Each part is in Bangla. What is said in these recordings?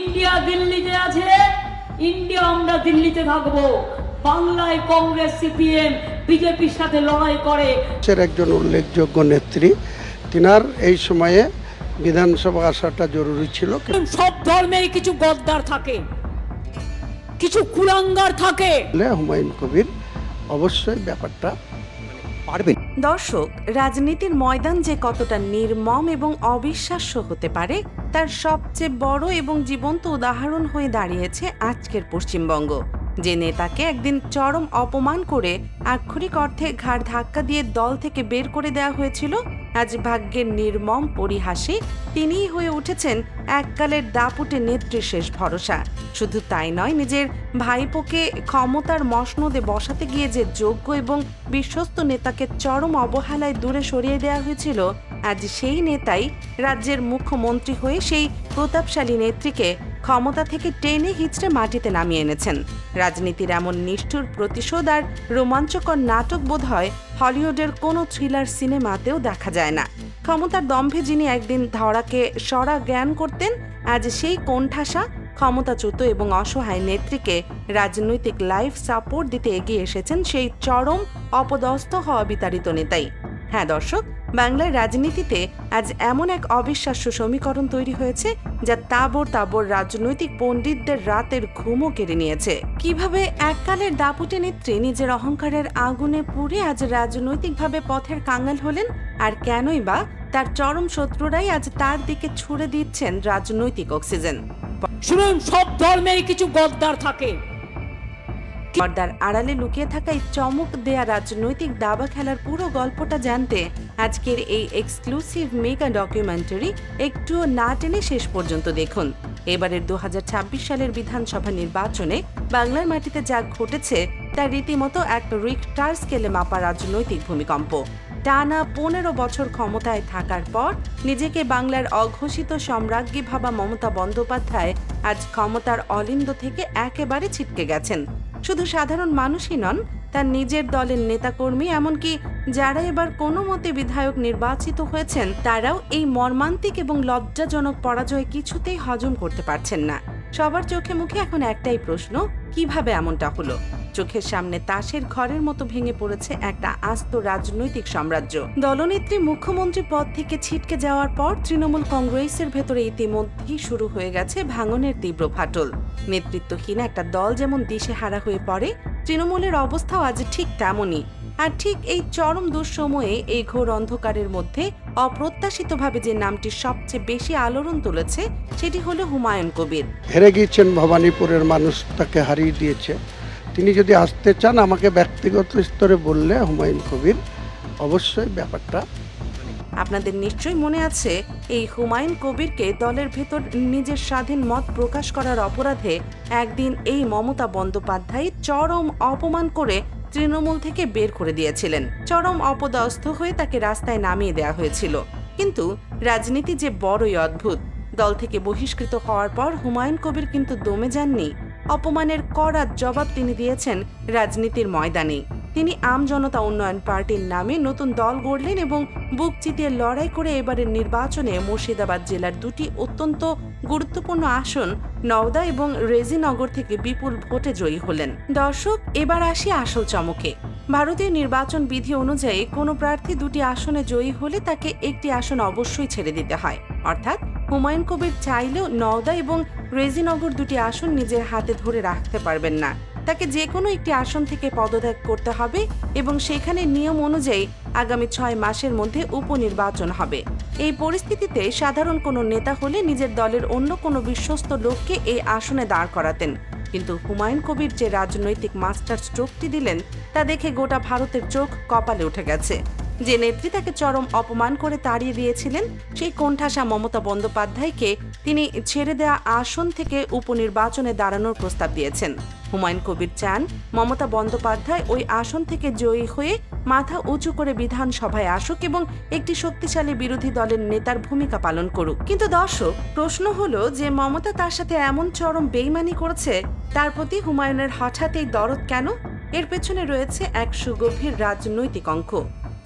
ইন্ডিয়া দিল্লিতে আছে, ইন্ডিয়া আমরা দিল্লিতে থাকবো। বাংলায় কংগ্রেস, সিপিএম, বিজেপির সাথে লড়াই করে। একজন উল্লেখযোগ্য নেত্রী, তিনার এই সময়ে বিধানসভা আসাটা জরুরি ছিল। সব ধর্মেই কিছু গদ্দার থাকে, কিছু কুলাঙ্গার থাকে। হুমায়ুন কবির অবশ্যই ব্যাপারটা পারবেন। দর্শক, রাজনীতির ময়দান যে কতটা নির্মম এবং অবিশ্বাস্য হতে পারে তার সবচেয়ে বড় এবং জীবন্ত উদাহরণ হয়ে দাঁড়িয়েছে আজকের পশ্চিমবঙ্গ। যে নেতাকে একদিন চরম অপমান করে আক্ষরিক অর্থে ঘাড় ধাক্কা দিয়ে দল থেকে বের করে দেওয়া হয়েছিল, আজ ভাগ্যের নির্মম পরিহাসে তিনিই হয়ে উঠেছেন এককালের দাপুটে নেত্রীর শেষ ভরসা। শুধু তাই নয়, নিজের ভাইপোকে ক্ষমতার মসনদে বসাতে গিয়ে যে যোগ্য এবং বিশ্বস্ত নেতাকে চরম অবহেলায় দূরে সরিয়ে দেওয়া হয়েছিল, আজ সেই নেতাই রাজ্যের মুখ্যমন্ত্রী হয়ে সেই প্রতাপশালী নেত্রীকে ক্ষমতা থেকে টেনে হিঁচড়ে মাটিতে নামিয়ে এনেছেন। রাজনীতির এমন নিষ্ঠুর প্রতিশোধ আর রোমাঞ্চকর নাটক বোধহয় হলিউডের কোনো থ্রিলার সিনেমাতেও দেখা যায় না। ক্ষমতার দম্ভে যিনি একদিন ধরাকে সরা জ্ঞান করতেন, আজ সেই কোণঠাসা, ক্ষমতাচ্যুত এবং অসহায় নেত্রীকে রাজনৈতিক লাইফ সাপোর্ট দিতে এগিয়ে এসেছেন সেই চরম অপদস্থ হওয়া বিতাড়িত নেতাই। হ্যাঁ দর্শক, বাংলার রাজনীতিতে আজ এমন এক অবিশ্বাস্য সমীকরণ তৈরি হয়েছে যা তাবড় তাবড় রাজনৈতিক পণ্ডিতদের রাতের ঘুমও কেড়ে নিয়েছে। কিভাবে এককালের দাপুটে নেত্রী নিজের অহংকারের আগুনে পুড়ে আজ রাজনৈতিকভাবে পথের কাঙাল হলেন, আর কেনই বা তার চরম শত্রুরাই আজ তার দিকে ছুড়ে দিচ্ছেন রাজনৈতিক অক্সিজেন। শুনুন, সব ধর্মেই কিছু গদ্দার থাকে। পর্দার আড়ালে লুকিয়ে থাকা এই চমক দেয়া রাজনৈতিক দাবা খেলার পুরো গল্পটা জানতে আজকের এই এক্সক্লুসিভ মেগা ডকুমেন্টারি একটুও না টেনে শেষ পর্যন্ত দেখুন। এবারের 2026 সালের বিধানসভা নির্বাচনে বাংলার মাটিতে যা ঘটেছে তা রীতিমতো এক রিক্টার স্কেলে মাপা রাজনৈতিক ভূমিকম্প। টানা 15 বছর ক্ষমতায় থাকার পর নিজেকে বাংলার অঘোষিত সম্রাজ্ঞী ভাবা মমতা বন্দ্যোপাধ্যায় আজ ক্ষমতার অলিন্দ থেকে একেবারে ছিটকে গেছেন। শুধু সাধারণ মানুষই নন, তার নিজের দলের নেতাকর্মী, এমনকি যারা এবার কোনো মতে বিধায়ক নির্বাচিত হয়েছেন, তারাও এই মর্মান্তিক এবং লজ্জাজনক পরাজয় কিছুতেই হজম করতে পারছেন না। সবার চোখে মুখে এখন একটাই প্রশ্ন, কিভাবে এমনটা হলো? চোখের সামনে তাসের ঘরের মতো ভেঙে পড়েছে একটা আস্ত রাজনৈতিক সাম্রাজ্য। দলনেত্রী মুখ্যমন্ত্রী পদ থেকে ছিটকে যাওয়ার পর তৃণমূল কংগ্রেসের ভেতরে ইতিমধ্যেই শুরু হয়ে গেছে ভাঙনের তীব্র ফাটল। নেতৃত্বহীন একটা দল যেমন দিশেহারা হয়ে পড়ে, তৃণমূলের অবস্থাও আজ ঠিক তেমনই। আর ঠিক এই চরম দুঃসময়ে, এই ঘোর অন্ধকারের মধ্যে অপ্রত্যাশিতভাবে যে নামটি সবচেয়ে বেশি আলোড়ন তুলেছে সেটি হলো হুমায়ুন কবির। হেরে গিয়েছেন, ভবানীপুরের মানুষ তাকে হারিয়ে দিয়েছে। তিনি যদি আসতে চান, আমাকে ব্যক্তিগত স্তরে বললে হুমায়ুন কবির অবশ্যই ব্যাপারটা। আপনাদের নিশ্চয়ই মনে আছে, এই হুমায়ুন কবিরকে দলের ভেতর নিজের স্বাধীন মত প্রকাশ করার অপরাধে একদিন এই মমতা বন্দ্যোপাধ্যায় চরম অপমান করে তৃণমূল থেকে বের করে দিয়েছিলেন। চরম অপদস্থ হয়ে তাকে রাস্তায় নামিয়ে দেওয়া হয়েছিল। কিন্তু রাজনীতি যে বড়ই অদ্ভুত। দল থেকে বহিষ্কৃত হওয়ার পর হুমায়ুন কবির কিন্তু দমে যাননি। অপমানের কড়া জবাব তিনি দিয়েছেন রাজনীতির ময়দানে। তিনি আম জনতা উন্নয়ন পার্টির নামে নতুন দল গড়লেন এবং বুক চিতিয়ে লড়াই করে এবারের নির্বাচনে মুর্শিদাবাদ জেলার দুটি অত্যন্ত গুরুত্বপূর্ণ আসন নওদা এবং রেজিনগর থেকে বিপুল ভোটে জয়ী হলেন। দর্শক, এবার আসি আসল চমকে। ভারতীয় নির্বাচন বিধি অনুযায়ী কোনো প্রার্থী দুটি আসনে জয়ী হলে তাকে একটি আসন অবশ্যই ছেড়ে দিতে হয়। অর্থাৎ হুমায়ুন কবির চাইলেও নওদা এবং রেজিনগর দুটি আসন নিজের হাতে ধরে রাখতে পারবেন না। তাকে যে কোনো একটি আসন থেকে পদত্যাগ করতে হবে এবং সেখানে নিয়ম অনুযায়ী আগামী 6 মাসের মধ্যে উপনির্বাচন হবে। এই পরিস্থিতিতে সাধারণ কোনো নেতা হলে নিজের দলের অন্য কোনো বিশ্বস্ত লোককে এই আসনে দাঁড় করাতেন। কিন্তু হুমায়ুন কবির যে রাজনৈতিক মাস্টার স্ট্রোকটি দিলেন তা দেখে গোটা ভারতের চোখ কপালে উঠে গেছে। যে নেত্রী তাকে চরম অপমান করে তাড়িয়ে দিয়েছিলেন, সেই কোণঠাসা মমতা বন্দ্যোপাধ্যায়কে তিনি ছেড়ে দেওয়া আসন থেকে উপনির্বাচনে দাঁড়ানোর প্রস্তাব দিয়েছেন। হুমায়ুন কবির চান মমতা বন্দ্যোপাধ্যায় ওই আসন থেকে জয়ী হয়ে মাথা উঁচু করে বিধানসভায় আসুক এবং একটি শক্তিশালী বিরোধী দলের নেতার ভূমিকা পালন করুক। কিন্তু দর্শক, প্রশ্ন হলো যে মমতা তার সাথে এমন চরম বেইমানি করেছে, তার প্রতি হুমায়ুনের হঠাৎ এই দরদ কেন? এর পেছনে রয়েছে এক সুগভীর রাজনৈতিক অঙ্ক।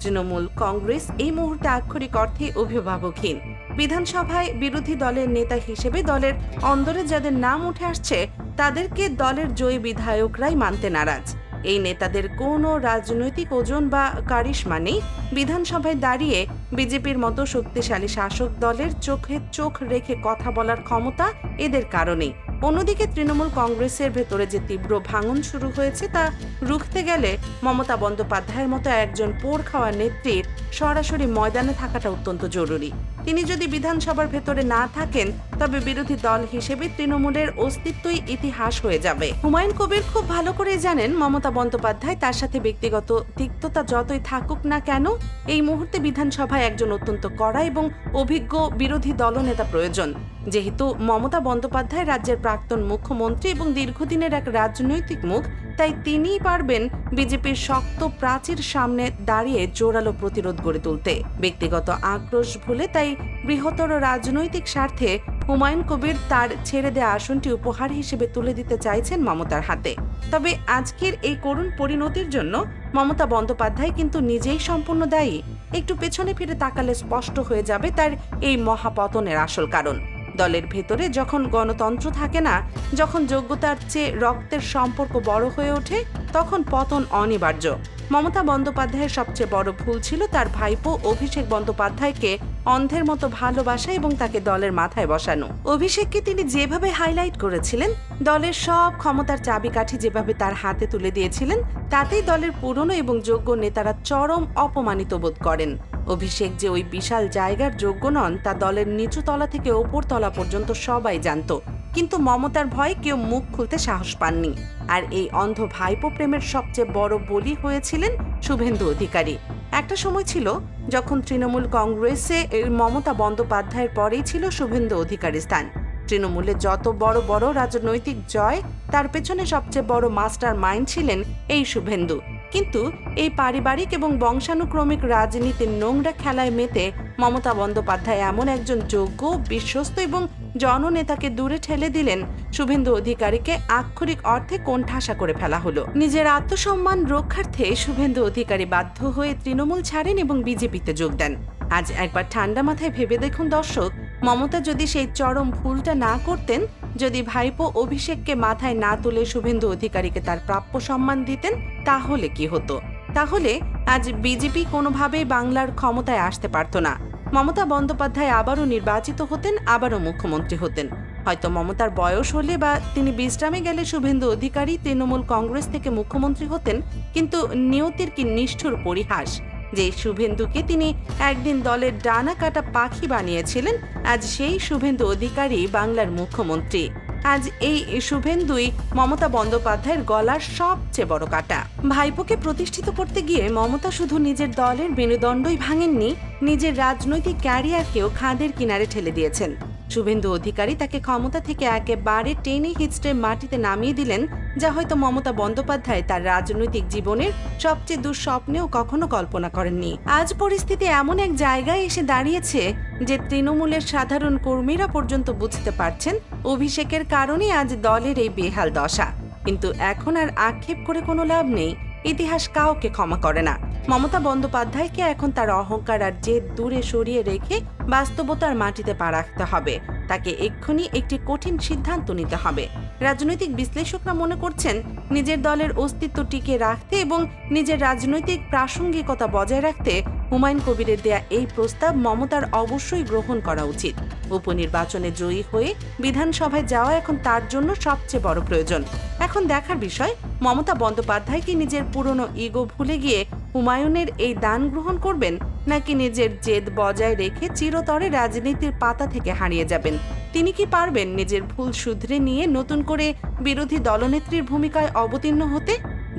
তৃণমূল কংগ্রেস এই মুহূর্তে আক্ষরিক অর্থে অভিভাবকহীন। বিধানসভায় বিরোধী দলের নেতা হিসেবে দলের অন্দরে যাদের নাম উঠে আসছে তাদেরকে দলের জয়ী বিধায়করাই মানতে নারাজ। এই নেতাদের কোনো রাজনৈতিক ওজন বা কারিশমা নেই। বিধানসভায় দাঁড়িয়ে বিজেপির মতো শক্তিশালী শাসক দলের চোখে চোখ রেখে কথা বলার ক্ষমতা এদের কারণেই। অন্যদিকে তৃণমূল কংগ্রেসের ভেতরে যে তীব্র ভাঙন শুরু হয়েছে তা রুখতে গেলে মমতা বন্দ্যোপাধ্যায়ের মতো একজন পোড় খাওয়া নেত্রীর সরাসরি ময়দানে থাকাটা অত্যন্ত জরুরি। তিনি যদি বিধানসভার ভেতরে না থাকেন তবে বিরোধী দল হিসেবে তৃণমূলের অস্তিত্বই ইতিহাস হয়ে যাবে। হুমায়ুন কবির খুব ভালো করে জানেন মমতা বন্দ্যোপাধ্যায় তার সাথে ব্যক্তিগত তিক্ততা যতই থাকুক না কেন এই মুহূর্তে বিধানসভায় একজন অত্যন্ত কড়া এবং অভিজ্ঞ বিরোধী দলনেতা প্রয়োজন। যেহেতু মমতা বন্দ্যোপাধ্যায় রাজ্যের প্রাক্তন মুখ্যমন্ত্রী এবং দীর্ঘদিনের এক রাজনৈতিক মুখ, তাই তিনিই পারবেন বিজেপির শক্ত প্রাচীর সামনে দাঁড়িয়ে জোরালো প্রতিরোধ গড়ে তুলতে। ব্যক্তিগত আক্রোশ ভুলে তাই বৃহত্তর রাজনৈতিক স্বার্থে হুমায়ুন কবির তার ছেড়ে দেয়া আসনটি উপহার হিসেবে তুলে দিতে চাইছেন মমতার হাতে। তবে আজকের এই করুণ পরিণতির জন্য মমতা বন্দ্যোপাধ্যায় কিন্তু নিজেই সম্পূর্ণ দায়ী। একটু পেছনে ফিরে তাকালে স্পষ্ট হয়ে যাবে তার এই মহাপতনের আসল কারণ। দলের ভেতরে যখন গণতন্ত্র থাকে না, যখন যোগ্যতার চেয়ে রক্তের সম্পর্ক বড় হয়ে ওঠে, তখন পতন অনিবার্য। মমতা বন্দ্যোপাধ্যায়ের সবচেয়ে বড় ভুল ছিল তার ভাইপো অভিষেক বন্দ্যোপাধ্যায়কে অন্ধের মতো ভালোবাসা এবং তাকে দলের মাথায় বসানো। অভিষেককে তিনি যেভাবে হাইলাইট করেছিলেন, দলের সব ক্ষমতার চাবিকাঠি যেভাবে তার হাতে তুলে দিয়েছিলেন, তাতেই দলের পুরনো এবং যোগ্য নেতারা চরম অপমানিত বোধ করেন। অভিষেক যে ওই বিশাল জায়গার যোগ্য নন তা দলের নিচু তলা থেকে ওপর তলা পর্যন্ত সবাই জানত, কিন্তু মমতার ভয়ে কেউ মুখ খুলতে সাহস পাননি। আর এই অন্ধ ভাইপো প্রেমের সবচেয়ে বড় বলি হয়েছিলেন শুভেন্দু অধিকারী। একটা সময় ছিল যখন তৃণমূল কংগ্রেসে মমতা বন্দ্যোপাধ্যায়ের পরেই ছিল শুভেন্দু অধিকারীর স্থান। তৃণমূলে যত বড় বড় রাজনৈতিক জয়, তার পেছনে সবচেয়ে বড় মাস্টার মাইন্ড ছিলেন এই শুভেন্দু। কিন্তু এই পারিবারিক এবং বংশানুক্রমিক রাজনীতির নোংরা খেলায় মেতে মমতা বন্দ্যোপাধ্যায় এমন একজন যোগ্য, বিশ্বস্ত এবং জননেতাকে দূরে ঠেলে দিলেন, শুভেন্দু অধিকারীকে আক্ষরিক অর্থে কোণঠাসা করে ফেলা হলো। নিজের আত্মসম্মান রক্ষার্থে শুভেন্দু অধিকারী বাধ্য হয়ে তৃণমূল ছাড়েন এবং বিজেপিতে যোগ দেন। আজ একবার ঠান্ডা মাথায় ভেবে দেখুন দর্শক, মমতা যদি সেই চরম ভুলটা না করতেন, যদি ভাইপো অভিষেককে মাথায় না তুলে শুভেন্দু অধিকারীকে তার প্রাপ্য সম্মান দিতেন, তাহলে কি হতো? তাহলে আজ বিজেপি কোনোভাবেই বাংলার ক্ষমতায় আসতে পারত না। মমতা বন্দ্যোপাধ্যায় আবারও নির্বাচিত হতেন, আবারও মুখ্যমন্ত্রী হতেন। হয়তো মমতার বয়স হলে বা তিনি বিশ্রামে গেলে শুভেন্দু অধিকারী তৃণমূল কংগ্রেস থেকে মুখ্যমন্ত্রী হতেন, কিন্তু নিয়তির কি নিষ্ঠুর পরিহাস যে শুভেন্দুকে তিনি একদিন দলের ডানা কাটা পাখি বানিয়েছিলেন, আজ সেই শুভেন্দু অধিকারী বাংলার মুখ্যমন্ত্রী। আজ এই শুভেন্দুই মমতা বন্দ্যোপাধ্যায়ের গলার সবচেয়ে বড় কাটা। ভাইপোকে প্রতিষ্ঠিত করতে গিয়ে মমতা শুধু নিজের দলের মেরুদণ্ডই ভাঙেননি, নিজের রাজনৈতিক ক্যারিয়ারকেও খাদের কিনারে ঠেলে দিয়েছেন। শুভেন্দু অধিকারী তাকে ক্ষমতা থেকে একেবারে টেনে হিচড়ে মাটিতে নামিয়ে দিলেন, যা হয়তো মমতা বন্দ্যোপাধ্যায় তার রাজনৈতিক জীবনের সবচেয়ে দুঃস্বপ্নেও কখনো কল্পনা করেননি। আজ পরিস্থিতি এমন এক জায়গায় এসে দাঁড়িয়েছে যে তৃণমূলের সাধারণ কর্মীরা পর্যন্ত বুঝতে পারছেন অভিষেকের কারণে আজ দলের এই বেহাল দশা। কিন্তু এখন আর আক্ষেপ করে কোনো লাভ নেই, ইতিহাস কাউকে ক্ষমা করে না। মমতা বন্দ্যোপাধ্যায়কে এখন তার অহংকার আর জেদ দূরে সরিয়ে রেখে বাস্তবতার মাটিতে পা রাখতে হবে। তাকে এক্ষুনি একটি কঠিন সিদ্ধান্ত নিতে হবে। রাজনৈতিক বিশ্লেষকরা মনে করছেন নিজের দলের অস্তিত্ব টিকে রাখতে এবং নিজের রাজনৈতিক প্রাসঙ্গিকতা বজায় রাখতে হুমায়ুন কবিরের দেয়া এই প্রস্তাব মমতার অবশ্যই গ্রহণ করা উচিত। উপনির্বাচনে জয়ী হয়ে বিধানসভায় যাওয়া এখন তার জন্য সবচেয়ে বড় প্রয়োজন। এখন দেখার বিষয়, মমতা বন্দ্যোপাধ্যায় কি নিজের পুরনো ইগো ভুলে গিয়ে হুমায়ুনের এই দান গ্রহণ করবেন, নাকি নিজের জেদ বজায় রেখে চিরতরে রাজনীতির পাতা থেকে হারিয়ে যাবেন? তিনি কি পারবেন নিজের ভুল শুধরে নিয়ে নতুন করে বিরোধী দলনেত্রীর ভূমিকায় অবতীর্ণ হতে?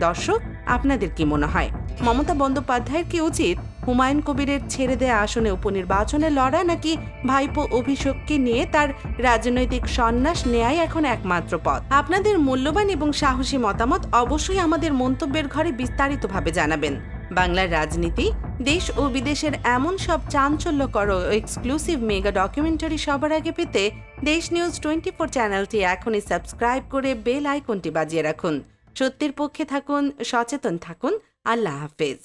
দর্শক, আপনাদের কি মনে হয়, মমতা বন্দ্যোপাধ্যায়ের কি উচিত হুমায়ুন কবিরের ছেড়ে দেয়া আসনে উপনির্বাচনে লড়া, নাকি ভাইপো অভিষেককে নিয়ে তার রাজনৈতিক সন্ন্যাস নেয়াই এখন একমাত্র পথ? আপনাদের মূল্যবান এবং সাহসী মতামত অবশ্যই আমাদের মন্তব্যের ঘরে বিস্তারিতভাবে জানাবেন। বাংলার রাজনীতি, দেশ ও বিদেশের এমন সব চাঞ্চল্যকর ও এক্সক্লুসিভ মেগা ডকুমেন্টারি সবার আগে পেতে দেশ নিউজ 24 চ্যানেলটি এখনই সাবস্ক্রাইব করে বেল আইকনটি বাজিয়ে রাখুন। সত্যের পক্ষে থাকুন, সচেতন থাকুন। আল্লাহ হাফেজ।